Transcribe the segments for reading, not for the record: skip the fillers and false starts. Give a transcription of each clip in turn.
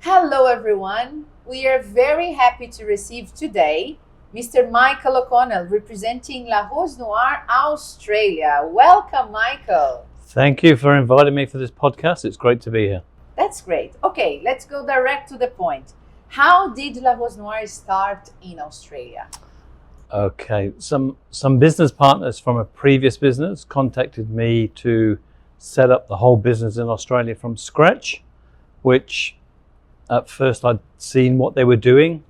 Hello everyone. We are very happy to receive today Mr. Michael O'Connell representing La Rose Noire, Australia. Welcome, Michael. Thank you for inviting me for this podcast. It's great to be here. That's great. Okay, let's go direct to the point. How did La Rose Noire start in Australia? Okay, some business partners from a previous business contacted me to set up the whole business in Australia from scratch, which at first I'd seen what they were doing,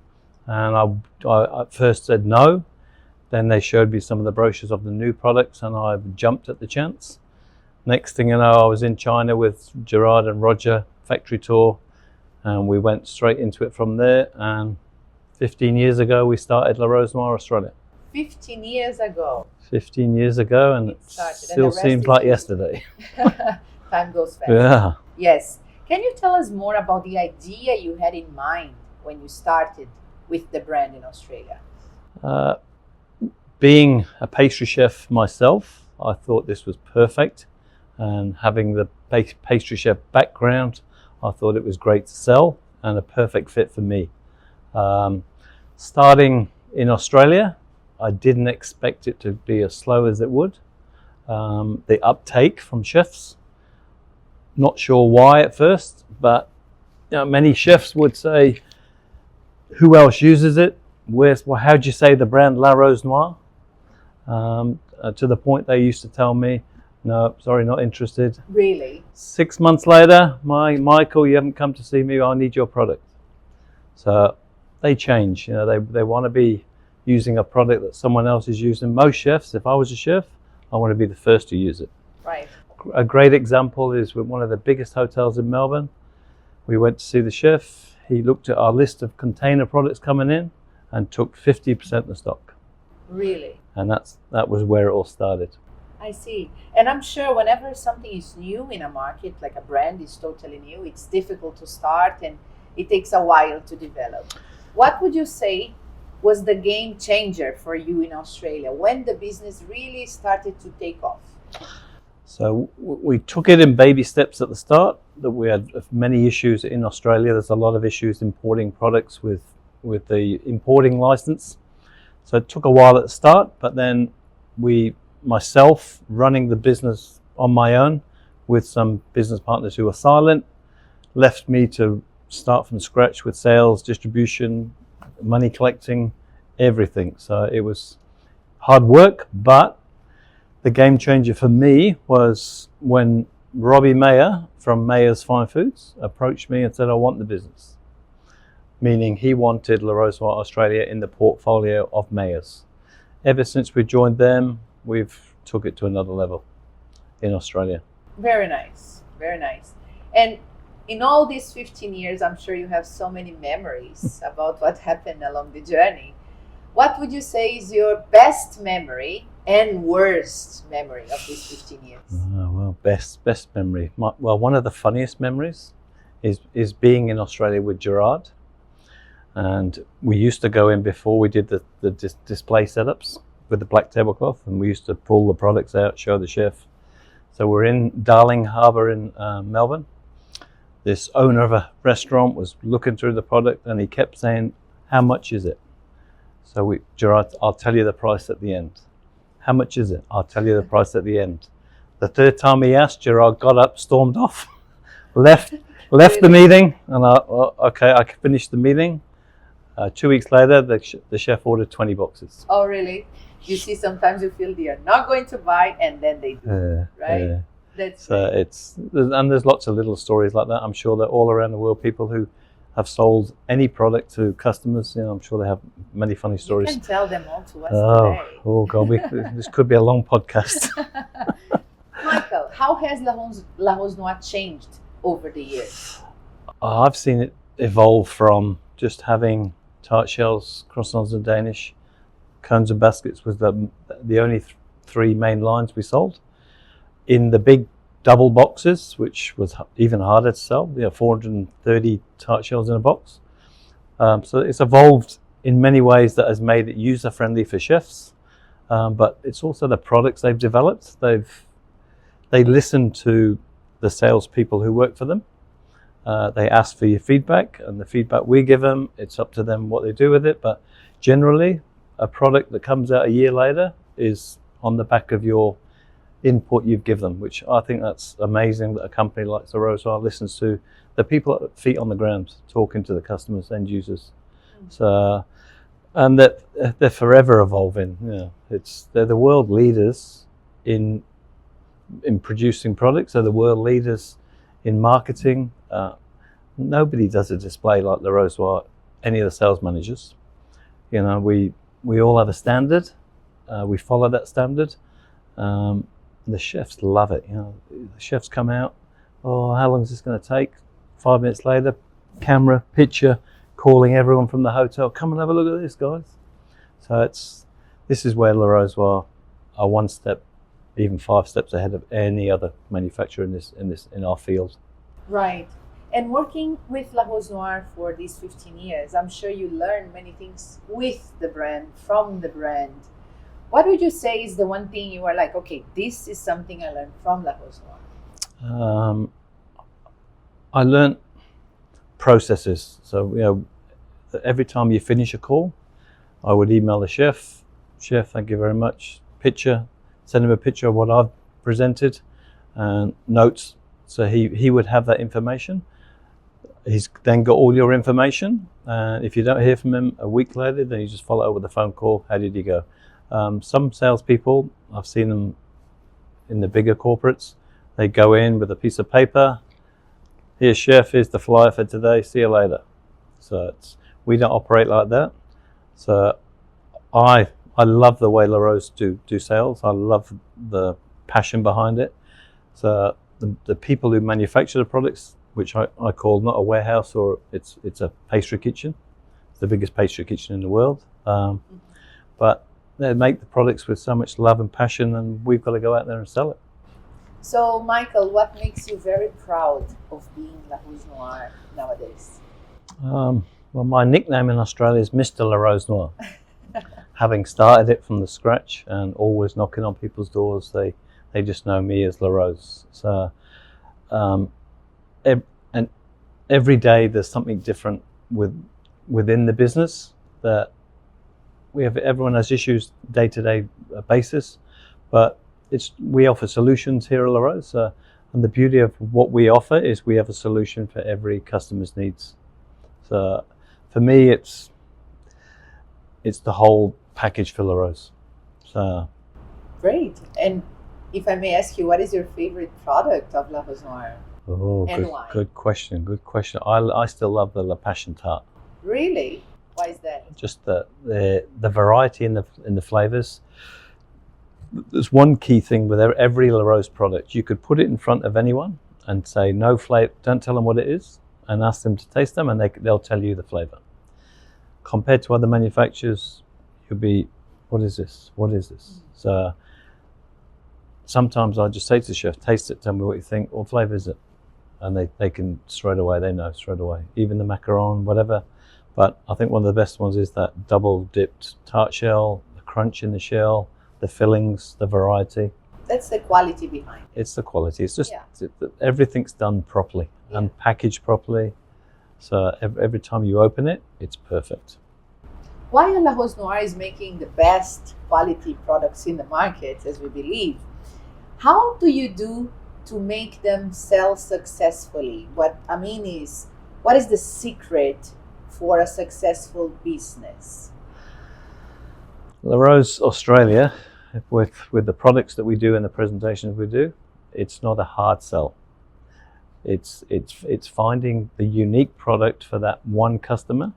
and I at first said no. Then they showed me some of the brochures of the new products, and I jumped at the chance. Next thing you know, I was in China with Gerard and Roger, factory tour, and we went straight into it from there. And 15 years ago, we started La Rose Noire Australia. 15 years ago. 15 years ago, and it still seems like yesterday. Time goes fast. Yeah. Yes. Can you tell us more about the idea you had in mind when you started with the brand in Australia? Being a pastry chef myself, I thought this was perfect. And having the pastry chef background, I thought it was great to sell and a perfect fit for me. Starting in Australia, I didn't expect it to be as slow as it would. The uptake from chefs, not sure why at first, but many chefs would say, who else uses it? How do you say the brand La Rose Noire? To the point they used to tell me, no, sorry, not interested. Really? 6 months later, Michael, you haven't come to see me, I need your product. So they change, they want to be using a product that someone else is using. Most chefs, if I was a chef, I want to be the first to use it. Right. A great example is with one of the biggest hotels in Melbourne. We went to see the chef. He looked at our list of container products coming in and took 50% of the stock. Really? And that was where it all started. I see. And I'm sure whenever something is new in a market, like a brand is totally new, it's difficult to start and it takes a while to develop. What would you say was the game changer for you in Australia when the business really started to take off? So we took it in baby steps at the start. That we had many issues in Australia. There's a lot of issues importing products with the importing license. So it took a while at the start, but then myself running the business on my own with some business partners who were silent, left me to start from scratch with sales, distribution, money collecting, everything. So it was hard work, but the game changer for me was when Robbie Mayer from Mayer's Fine Foods approached me and said, I want the business. Meaning he wanted La Rose Noire Australia in the portfolio of Mayer's. Ever since we joined them, we've took it to another level in Australia. Very nice, very nice. And in all these 15 years, I'm sure you have so many memories about what happened along the journey. What would you say is your best memory and worst memory of these 15 years? Well, best memory. One of the funniest memories is being in Australia with Gerard. And we used to go in before we did the display setups with the black tablecloth, and we used to pull the products out, show the chef. So we're in Darling Harbour in Melbourne. This owner of a restaurant was looking through the product and he kept saying, how much is it? So Gerard, I'll tell you the price at the end. How much is it? I'll tell you the price at the end. The third time he asked, Gerard got up, stormed off, left the meeting, and I finished the meeting. 2 weeks later, the chef ordered 20 boxes. Oh, really? You see, sometimes you feel they are not going to buy, and then they do, right? Yeah. That's so there's lots of little stories like that. I'm sure that all around the world, people who have sold any product to customers, I'm sure they have many funny stories. You can tell them all to us today. Oh God, this could be a long podcast. Michael, how has La Rose Noire changed over the years? I've seen it evolve from just having tart shells, croissants and Danish, cones and baskets was the only three main lines we sold. In the big double boxes, which was even harder to sell, 430 tart shells in a box. So it's evolved in many ways that has made it user-friendly for chefs, but it's also the products they've developed. They listen to the salespeople who work for them, They ask for your feedback, and the feedback we give them, it's up to them what they do with it. But generally, a product that comes out a year later is on the back of your input you've given them, which I think that's amazing that a company like Rose Noire listens to the people at feet on the ground, talking to the customers, end users. So, and that they're forever evolving. They're the world leaders in producing products. They're the world leaders in marketing. Nobody does a display like the Rose Noire, any of the sales managers. We all have a standard. We follow that standard. The chefs love it. The chefs come out, oh, how long is this going to take? 5 minutes later, camera, picture, calling everyone from the hotel, come and have a look at this, guys. So this is where Rose Noire are one step, even 5 steps ahead of any other manufacturer in our field. Right. And working with Rose Noire for these 15 years, I'm sure you learned many things with the brand, from the brand. What would you say is the one thing you are like, okay, this is something I learned from Rose Noire? I learned processes. So, every time you finish a call, I would email the chef, thank you very much, send him a picture of what I've presented, and notes. So he would have that information. He's then got all your information. And if you don't hear from him a week later, then you just follow up with a phone call. How did he go? Some salespeople, I've seen them in the bigger corporates, they go in with a piece of paper. Here's chef, here's the flyer for today, see you later. So we don't operate like that. So I love the way Rose do sales. I love the passion behind it. So the people who manufacture the products, which I call not a warehouse, or it's a pastry kitchen. It's the biggest pastry kitchen in the world. But they make the products with so much love and passion, and we've got to go out there and sell it. So, Michael, what makes you very proud of being Rose Noire nowadays? Well, my nickname in Australia is Mr. Rose Noire. Having started it from the scratch and always knocking on people's doors, they just know me as Rose. So, and every day there's something different within the business that everyone has issues day-to-day basis, but we offer solutions here at Rose, and the beauty of what we offer is we have a solution for every customer's needs. So for me, it's the whole package for Rose. So great. And if I may ask you, what is your favorite product of Rose Noire? Oh, good question. I still love the La Passion Tart. Really? Why is that? Just the variety in the flavors. There's one key thing with every Rose product. You could put it in front of anyone and say no flavor. Don't tell them what it is, and ask them to taste them, and they'll tell you the flavor. Compared to other manufacturers, you'll be, what is this? What is this? So sometimes I just say to the chef, taste it, tell me what you think. What flavor is it? And they can they know straight away. Even the macaron, whatever. But I think one of the best ones is that double dipped tart shell, the crunch in the shell, the fillings, the variety. That's the quality behind it. It's the quality. It's just everything's done properly and packaged properly. So every time you open it, it's perfect. While Rose Noire is making the best quality products in the market, as we believe, how do you do to make them sell successfully? What I mean is, what is the secret for a successful business? Rose Australia, with the products that we do and the presentations we do, it's not a hard sell. It's finding the unique product for that one customer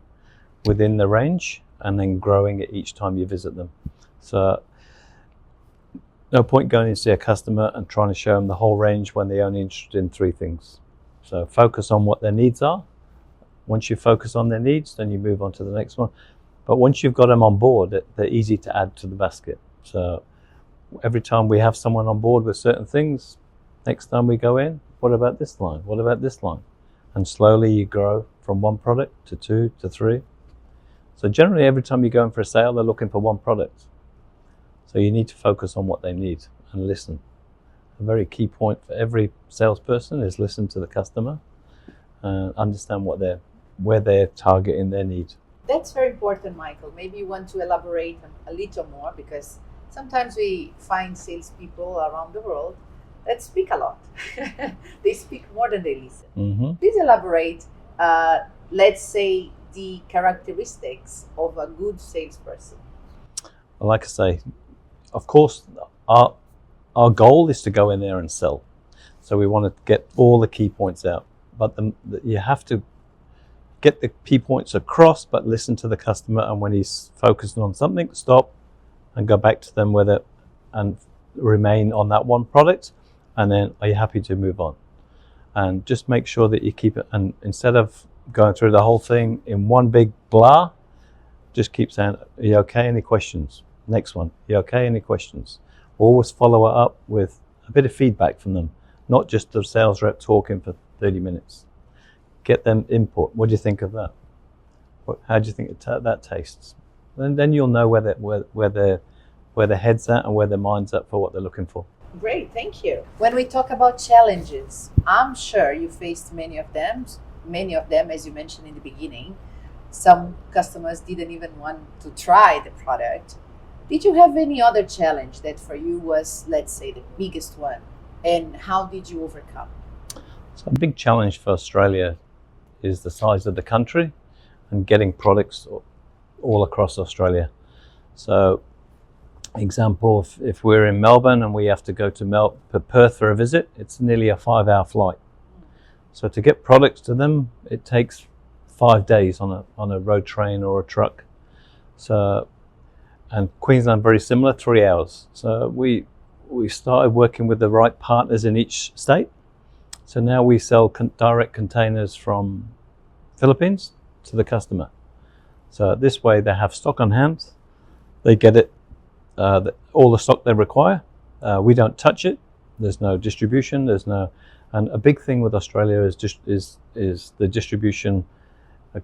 within the range, and then growing it each time you visit them. So no point going to see a customer and trying to show them the whole range when they're only interested in 3 things. So focus on what their needs are. Once you focus on their needs, then you move on to the next one. But once you've got them on board, they're easy to add to the basket. So every time we have someone on board with certain things, next time we go in, what about this line? What about this line? And slowly you grow from 1 product to 2 to 3. So generally every time you go in for a sale, they're looking for 1 product. So you need to focus on what they need and listen. A very key point for every salesperson is listen to the customer and understand where they're targeting their need. That's very important, Michael. Maybe you want to elaborate a little more, because sometimes we find salespeople around the world that speak a lot. They speak more than they listen. Mm-hmm. Please elaborate, let's say, the characteristics of a good salesperson. Like I say, of course, our goal is to go in there and sell. So we want to get all the key points out. But you have to get the key points across, but listen to the customer. And when he's focused on something, stop and go back to them and remain on that one product. And then, are you happy to move on? And just make sure that you keep it. And instead of going through the whole thing in one big blah, just keep saying, are you okay? Any questions? Next one. You okay? Any questions? Always follow it up with a bit of feedback from them, not just the sales rep talking for 30 minutes. Get them input. What do you think of that? How do you think that tastes? And then you'll know where their head's at and where their mind's at for what they're looking for. Great, thank you. When we talk about challenges, I'm sure you faced many of them, as you mentioned in the beginning. Some customers didn't even want to try the product. Did you have any other challenge that for you was, let's say, the biggest one? And how did you overcome? So a big challenge for Australia is the size of the country and getting products all across Australia. So, example, if we're in Melbourne and we have to go to Perth for a visit, it's nearly a 5-hour flight. So to get products to them, it takes 5 days on a road train or a truck. So, and Queensland very similar, 3 hours. So we started working with the right partners in each state. So now we sell direct containers from Philippines to the customer. So this way they have stock on hand, they get it, all the stock they require. We don't touch it. There's no distribution. And a big thing with Australia is the distribution.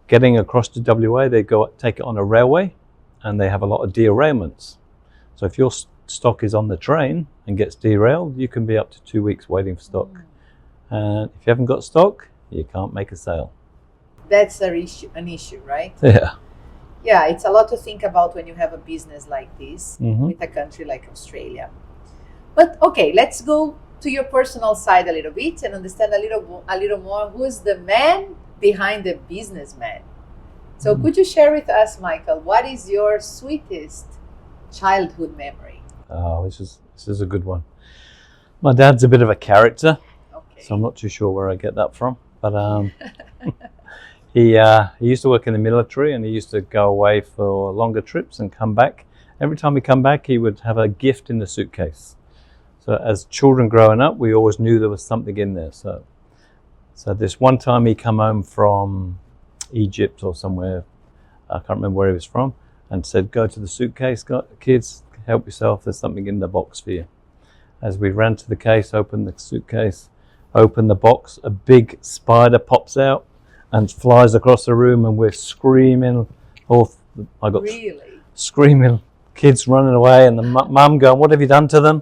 Getting across to WA, they take it on a railway, and they have a lot of derailments. So if your stock is on the train and gets derailed, you can be up to 2 weeks waiting for stock. And if you haven't got stock, you can't make a sale. That's an issue, right? Yeah. Yeah, it's a lot to think about when you have a business like this with a country like Australia. But okay, let's go to your personal side a little bit and understand a little more who's the man behind the businessman. So could you share with us, Michael, what is your sweetest childhood memory? Oh, this is a good one. My dad's a bit of a character, so I'm not too sure where I get that from. But he used to work in the military, and he used to go away for longer trips and come back. Every time he come back, he would have a gift in the suitcase. So as children growing up, we always knew there was something in there. So this one time he come home from Egypt or somewhere, I can't remember where he was from, and said, go to the suitcase, kids, help yourself, there's something in the box for you. As we ran to the case, opened the suitcase, opened the box, a big spider pops out and flies across the room, and we're screaming. Screaming, kids running away, and the mum going, what have you done to them?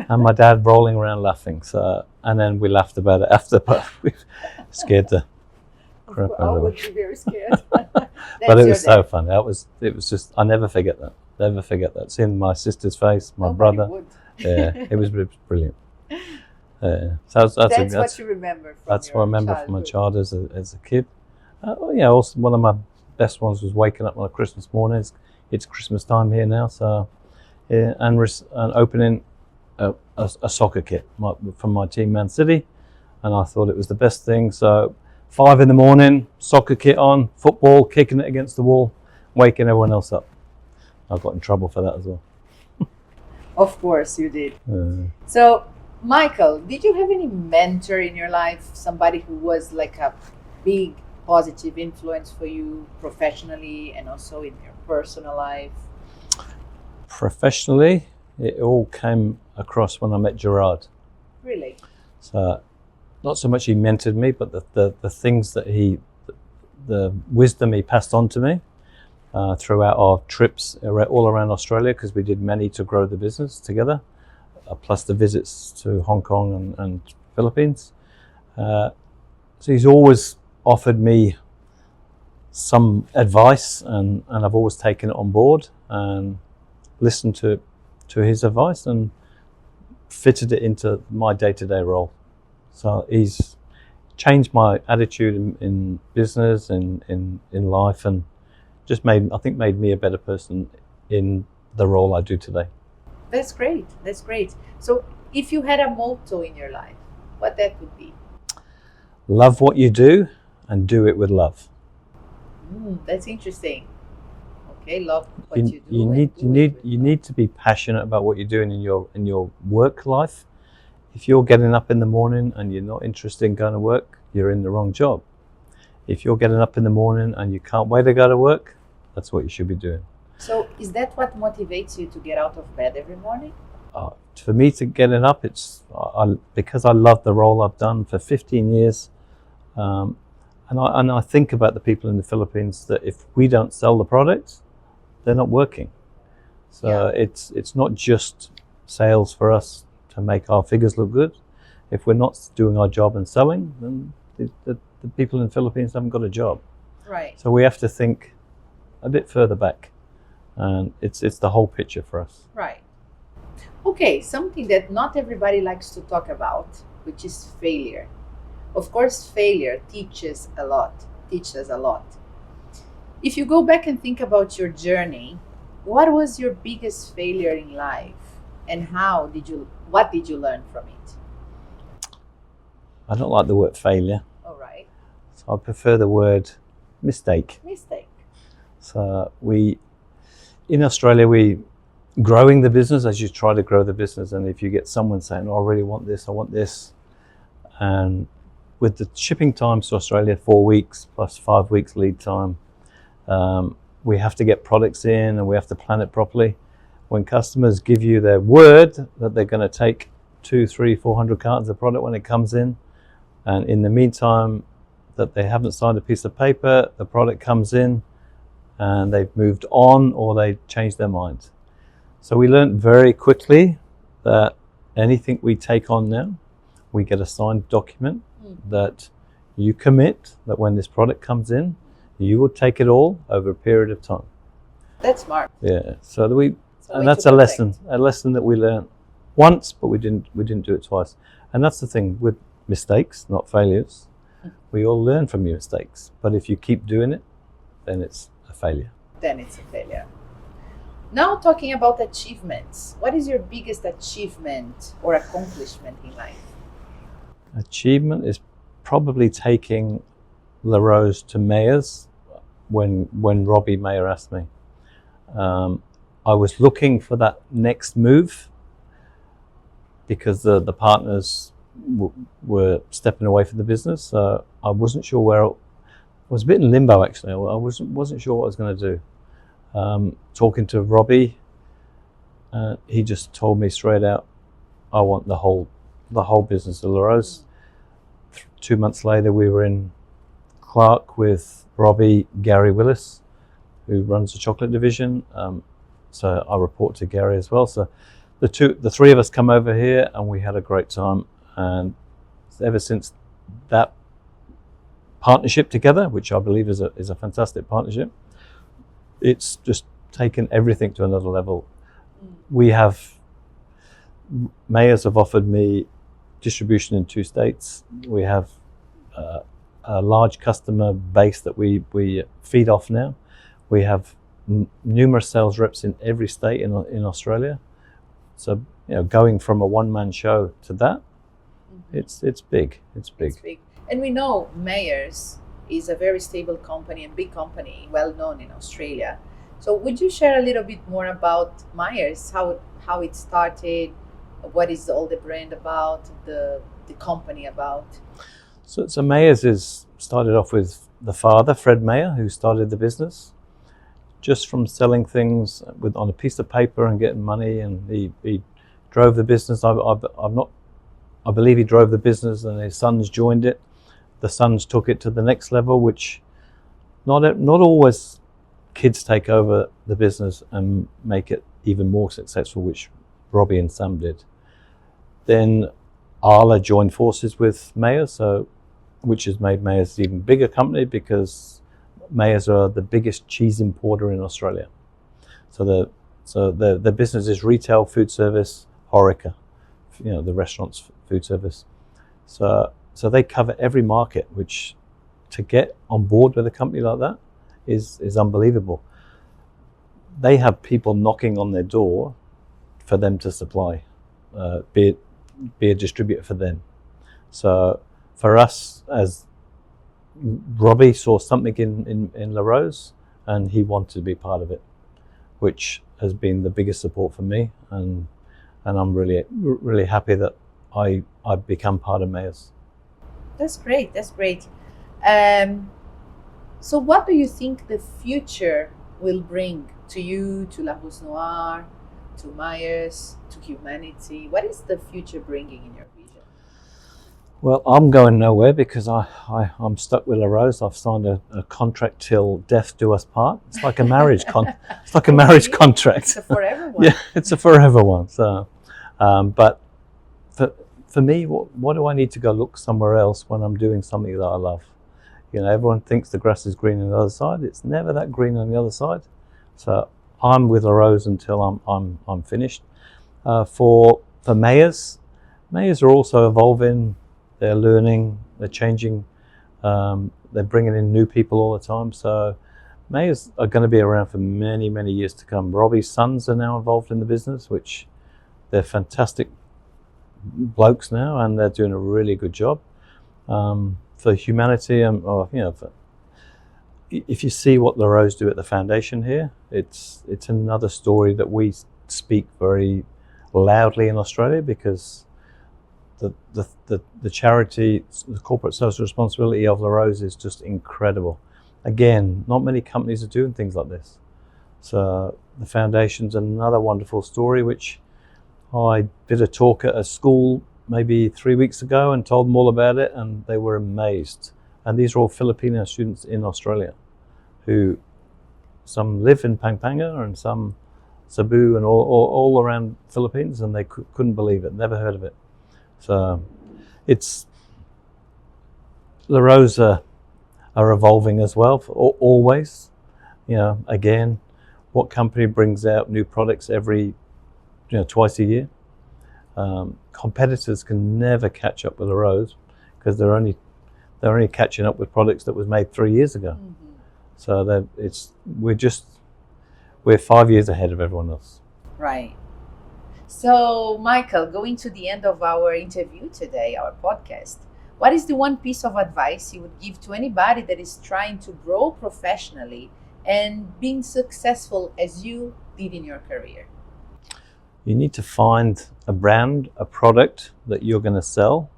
And my dad rolling around laughing. So, and then we laughed about it after, but we scared the crap out of would be very scared. But it was so fun. It was just, I never forget that. Never forget that. Seeing my sister's face, my brother. Yeah, it was brilliant. So that's what you remember from that's what I remember from my childhood as a kid. Also one of my best ones was waking up on a Christmas morning. It's Christmas time here now, so and opening a soccer kit from my team, Man City, and I thought it was the best thing. So 5 a.m, soccer kit on, football, kicking it against the wall, waking everyone else up. I got in trouble for that as well. Of course you did. So, Michael, did you have any mentor in your life? Somebody who was like a big positive influence for you professionally and also in your personal life? Professionally, it all came across when I met Gerard. Really? So, not so much he mentored me, but the things that the wisdom he passed on to me throughout our trips all around Australia, because we did many to grow the business together, plus the visits to Hong Kong and Philippines. So he's always offered me some advice, and I've always taken it on board and listened to his advice and fitted it into my day-to-day role. So he's changed my attitude in business and in life, and just made me a better person in the role I do today. That's great. That's great. So if you had a motto in your life, what that would be? Love what you do and do it with love. That's interesting. Okay, love what you do. You need to be passionate about what you're doing in your work life. If you're getting up in the morning and you're not interested in going to work, you're in the wrong job. If you're getting up in the morning and you can't wait to go to work, that's what you should be doing. So is that what motivates you to get out of bed every morning? For me to get it up, it's because I love the role I've done for 15 years. And I think about the people in the Philippines that if we don't sell the products, they're not working. So it's not just sales for us to make our figures look good. If we're not doing our job and selling, then the people in the Philippines haven't got a job. Right. So we have to think a bit further back, and it's the whole picture for us. Right. Okay, something that not everybody likes to talk about, which is failure. Of course, failure teaches us a lot. If you go back and think about your journey, what was your biggest failure in life, and what did you learn from it? I don't like the word failure. All right. So I prefer the word mistake. Mistake. So in Australia, growing the business as you try to grow the business, and if you get someone saying, "Oh, I really want this, I want this," and with the shipping times to Australia, 4 weeks plus 5 weeks lead time, we have to get products in and we have to plan it properly. When customers give you their word that they're going to take 200, 300, 400 cartons of product when it comes in, and in the meantime that they haven't signed a piece of paper, the product comes in and they've moved on or they changed their mind. So we learned very quickly that anything we take on now, we get a signed document that you commit that when this product comes in, you will take it all over a period of time. That's smart. Yeah. And that's a lesson that we learned once, but we didn't do it twice. And that's the thing with mistakes, not failures. We all learn from your mistakes, but if you keep doing it, then it's a failure. Now talking about achievements, what is your biggest achievement or accomplishment in life? Achievement is probably taking La Rose to Mayors when Robbie Mayer asked me. I was looking for that next move because the partners were stepping away from the business. So I wasn't sure where. I was a bit in limbo actually. I wasn't sure what I was going to do. Talking to Robbie, he just told me straight out, I want the whole business of La Rose. 2 months later, we were in Clark with Robbie, Gary Willis, who runs the chocolate division. So I report to Gary as well. So the three of us come over here and we had a great time. And ever since that partnership together, which I believe is a fantastic partnership, it's just taken everything to another level. Mayors have offered me distribution in 2 states. We have a large customer base that we feed off now. We have numerous sales reps in every state in Australia. So going from a one-man show to that, it's big. It's big. And we know Mayors is a very stable company and big company, well known in Australia. So would you share a little bit more about Mayors, how it started, what is all the brand about, the company about? So Mayors started off with the father, Fred Mayer, who started the business, just from selling things on a piece of paper and getting money, and he drove the business. I believe he drove the business, and his sons joined it. The sons took it to the next level, which not always kids take over the business and make it even more successful, which Robbie and Sam did. Then Arla joined forces with Mayer, so which has made Mayors an even bigger company because Mayors are the biggest cheese importer in Australia. So the business is retail, food service, HoReCa, the restaurants, food service. So they cover every market, which to get on board with a company like that is unbelievable. They have people knocking on their door for them to supply, be a distributor for them. So for us, as Robbie saw something in La Rose, and he wanted to be part of it, which has been the biggest support for me, and I'm really happy that I've become part of Mayors. That's great. That's great. So what do you think the future will bring to you, to La Rose Noire, to Mayors, to humanity? What is the future bringing in your vision? Well, I'm going nowhere because I'm stuck with La Rose. I've signed a contract till death do us part. It's like a marriage it's like a marriage contract. It's a forever one. Yeah, it's a forever one. So, but for me, what do I need to go look somewhere else when I'm doing something that I love? Everyone thinks the grass is green on the other side. It's never that green on the other side. So I'm with La Rose until I'm finished. For Mayors are also evolving. They're learning. They're changing. They're bringing in new people all the time. So Mayors are going to be around for many, many years to come. Robbie's sons are now involved in the business, which they're fantastic blokes now, and they're doing a really good job. For humanity, if you see what La Rose do at the foundation here, it's another story that we speak very loudly in Australia, because the charity, the corporate social responsibility of La Rose is just incredible. Again, not many companies are doing things like this. So the foundation's another wonderful story, which I did a talk at a school maybe 3 weeks ago and told them all about it, and they were amazed. And these are all Filipino students in Australia, who some live in Pampanga and some Cebu and all around Philippines, and they couldn't believe it, never heard of it. So it's La Rose are evolving as well, always. Again, what company brings out new products every twice a year? Competitors can never catch up with La Rose because they're only catching up with products that was made 3 years ago. Mm-hmm. So we're 5 years ahead of everyone else. Right. So, Michael, going to the end of our interview today, our podcast, what is the one piece of advice you would give to anybody that is trying to grow professionally and being successful as you did in your career? You need to find a brand, a product that you're going to sell,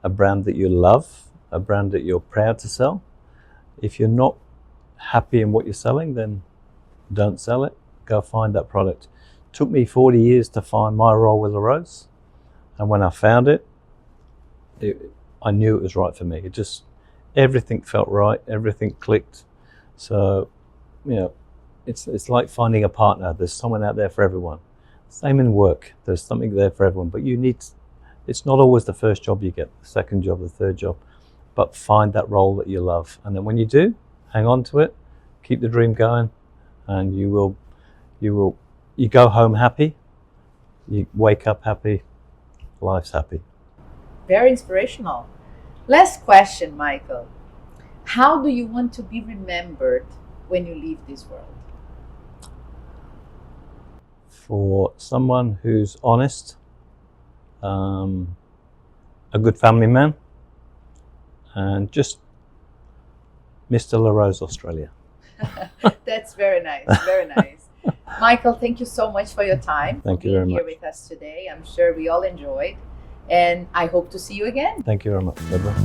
a brand that you love, a brand that you're proud to sell. If you're not happy in what you're selling, then don't sell it. Go find that product. It took me 40 years to find my role with La Rose, and when I found it, I knew it was right for me. Everything felt right, everything clicked. So, it's like finding a partner. There's someone out there for everyone. Same in work. There's something there for everyone, but it's not always the first job you get, the second job, the third job, but find that role that you love. And then when you do, hang on to it, keep the dream going, and you go home happy, you wake up happy, life's happy. Very inspirational. Last question, Michael. How do you want to be remembered when you leave this world? For someone who's honest, a good family man, and just Mr. La Rose Australia. That's very nice, very nice. Michael, thank you so much for your time. Thank you very much. For being here with us today. I'm sure we all enjoyed, and I hope to see you again. Thank you very much, Deborah.